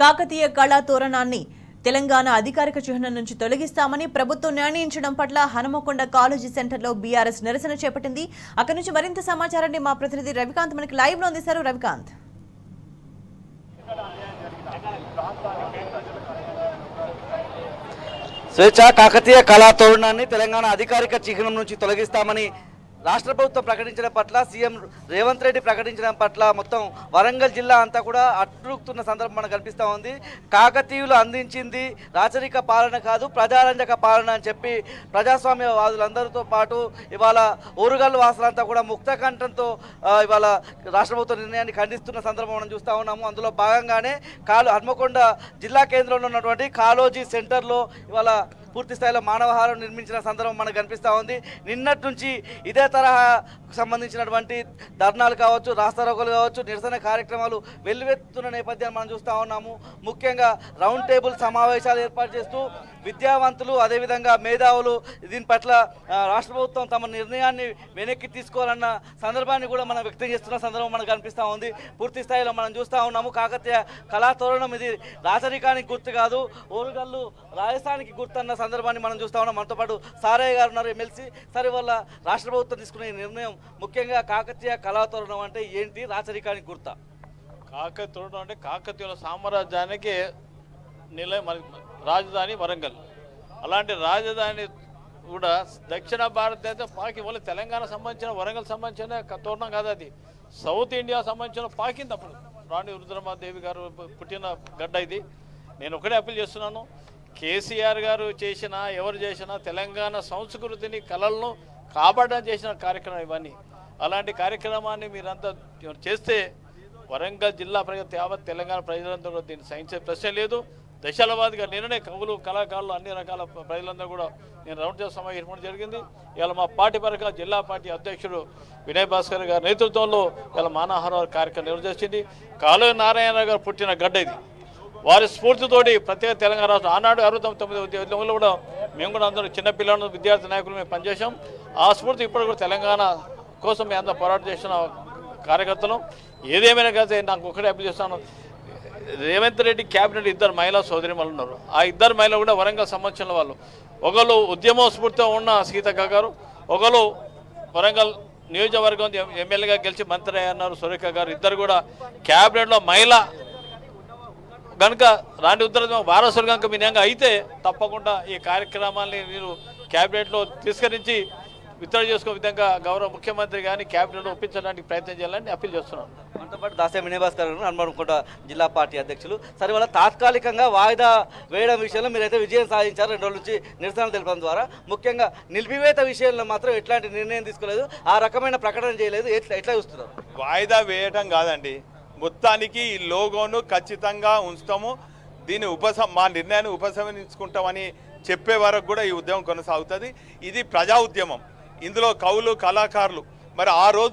కాకతీయ కళా తోరణాన్ని తెలంగాణ అధికారిక చిహ్నం నుంచి తొలగిస్తామని ప్రభుత్వం నిర్ణయించడం పట్ల హనుమకొండ కాలేజీ సెంటర్లో బీఆర్ఎస్ నిరసన చేపట్టింది. అక్కడి నుంచి మరింత సమాచారాన్ని మా ప్రతినిధి రవికాంత్ మనకి లైవ్ లో అందిస్తారు. రవికాంత్, స్వేచ్ఛ కాకతీయ కళా తోరణాన్ని తెలంగాణ అధికారిక చిహ్నం నుంచి తొలగిస్తామని రాష్ట్ర ప్రభుత్వం ప్రకటించడం పట్ల సీఎం రేవంత్ రెడ్డి ప్రకటించడం పట్ల మొత్తం వరంగల్ జిల్లా అంతా కూడా అట్టుతున్న సందర్భం మనకు కనిపిస్తూ ఉంది. కాకతీయులు అందించింది రాచరిక పాలన కాదు, ప్రజారంజక పాలన అని చెప్పి ప్రజాస్వామ్యవాదులందరితో పాటు ఇవాళ ఓరుగల్లు వాసులంతా కూడా ముక్త కంఠంతో ఇవాళ రాష్ట్ర ప్రభుత్వ నిర్ణయాన్ని ఖండిస్తున్న సందర్భం మనం చూస్తూ ఉన్నాము. అందులో భాగంగానే హన్మకొండ జిల్లా కేంద్రంలో ఉన్నటువంటి కాలోజీ సెంటర్లో ఇవాళ పూర్తి స్థాయిలో మానవహారం నిర్మించిన సందర్భం మనకు కనిపిస్తూ ఉంది. నిన్నటి నుంచి ఇదే తరహా సంబంధించినటువంటి ధర్నాలు కావచ్చు, రాస్తారోకోలు కావచ్చు, నిరసన కార్యక్రమాలు వెల్లువెత్తున్న నేపథ్యాన్ని మనం చూస్తూ ఉన్నాము. ముఖ్యంగా రౌండ్ టేబుల్ సమావేశాలు ఏర్పాటు చేస్తూ విద్యావంతులు అదేవిధంగా మేధావులు దీని పట్ల రాష్ట్ర ప్రభుత్వం తమ నిర్ణయాన్ని వెనక్కి తీసుకోవాలన్న సందర్భాన్ని కూడా మనం వ్యక్తం చేస్తున్న సందర్భం మనకు కనిపిస్తూ ఉంది. పూర్తి స్థాయిలో మనం చూస్తూ ఉన్నాము. కాకతీయ కళాతోరణం ఇది రాచరికానికి గుర్తు కాదు, ఓరుగల్లు రాజస్థానికి గుర్తు అన్న సందర్భాన్ని మనం చూస్తూ ఉన్నాం. మనతో పాటు సారయ్య గారు ఉన్నారు, ఎమ్మెల్సీ. సరే, వల్ల రాష్ట్ర ప్రభుత్వం తీసుకునే నిర్ణయం ముఖ్యంగా కాకతీయ కళాతోరణం అంటే ఏంటి, రాచరికానికి గుర్తా? కాకతీయ తోరణం అంటే కాకతీయుల సామ్రాజ్యానికి రాజధాని వరంగల్. అలాంటి రాజధాని కూడా దక్షిణ భారతదేశం ఓన్లీ తెలంగాణ సంబంధించిన వరంగల్ సంబంధించిన తోరణం కాదు, అది సౌత్ ఇండియా సంబంధించిన పాకింది. అప్పుడు రాణి రుద్రమాదేవి గారు పుట్టిన గడ్డ ఇది. నేను ఒకటే అప్పీల్ చేస్తున్నాను, కేసీఆర్ గారు చేసిన ఎవరు చేసినా తెలంగాణ సంస్కృతిని కళలను కాపాడడం చేసిన కార్యక్రమం ఇవన్నీ. అలాంటి కార్యక్రమాన్ని మీరంతా చేస్తే వరంగల్ జిల్లా ప్రజలు యావత్ తెలంగాణ ప్రజలందరూ దీన్ని సహించే ప్రశ్న లేదు. దశలవాదిగా నిన్ననే కవులు కళాకారులు అన్ని రకాల ప్రజలందరూ కూడా నేను రౌండ్ టేబుల్ సమావేశం ఏర్పాటు జరిగింది. ఇలా మా పార్టీ పరంగా జిల్లా పార్టీ అధ్యక్షుడు వినయ్ భాస్కర్ గారి నేతృత్వంలో ఇలా మానవహార కార్యక్రమం నిర్వహించింది. కాళోజీ నారాయణరావు గారు పుట్టిన గడ్డ ఇది. వారి స్ఫూర్తితోటి ప్రత్యేక తెలంగాణ రాష్ట్రం ఆనాడు 69 ఉద్యోగంలో కూడా మేము కూడా అందరూ చిన్నపిల్లలు విద్యార్థి నాయకులు మేము పనిచేసాం. ఆ స్ఫూర్తి ఇప్పుడు కూడా తెలంగాణ కోసం మేము అందరూ పోరాటం చేసిన కార్యకర్తలు. ఏదేమైనా కదా నాకు ఒకటే అప్పీల్ చేస్తాను, రేవంత్ రెడ్డి క్యాబినెట్ ఇద్దరు మహిళా సోదరిమణులు ఉన్నారు. ఆ ఇద్దరు మహిళలు కూడా వరంగల్ సంబంధించిన వాళ్ళు. ఒకళ్ళు ఉద్యమ స్ఫూర్తితో ఉన్న సీతక్క గారు, ఒకళ్ళు వరంగల్ నియోజకవర్గం ఎమ్మెల్యేగా గెలిచి మంత్రి అన్నారు సురేఖ గారు. ఇద్దరు కూడా క్యాబినెట్లో మహిళ కనుక రాణి ఉత్తర వారసులు కనుక మీ నిజంగా అయితే తప్పకుండా ఈ కార్యక్రమాన్ని మీరు క్యాబినెట్లో తిరస్కరించి విత్డ్రా చేసుకో విధంగా గౌరవ ముఖ్యమంత్రి గారిని క్యాబినెట్లో ఒప్పించడానికి ప్రయత్నం చేయాలని అప్పీల్ చేస్తున్నాను. మనతో పాటు దాసే వినయ్ భాస్కర్ గారు హనుమకొండ జిల్లా పార్టీ అధ్యక్షులు. సరే, వాళ్ళ తాత్కాలికంగా వాయిదా వేయడం విషయంలో మీరైతే విజయం సాధించారు. 2 రోజుల నుంచి నిరసన తెలపడం ద్వారా. ముఖ్యంగా నిలిపివేత విషయంలో మాత్రం ఎట్లాంటి నిర్ణయం తీసుకోలేదు, ఆ రకమైన ప్రకటన చేయలేదు. ఎట్లా చూస్తున్నారు? వాయిదా వేయటం కాదండి, మొత్తానికి ఈ లోగోను ఖచ్చితంగా ఉంచుతాము. దీన్ని మా నిర్ణయాన్ని ఉపసంహరించుకుంటామని చెప్పే వరకు కూడా ఈ ఉద్యమం కొనసాగుతుంది. ఇది ప్రజా ఉద్యమం, ఇందులో కవులు కళాకారులు మరి ఆ రోజు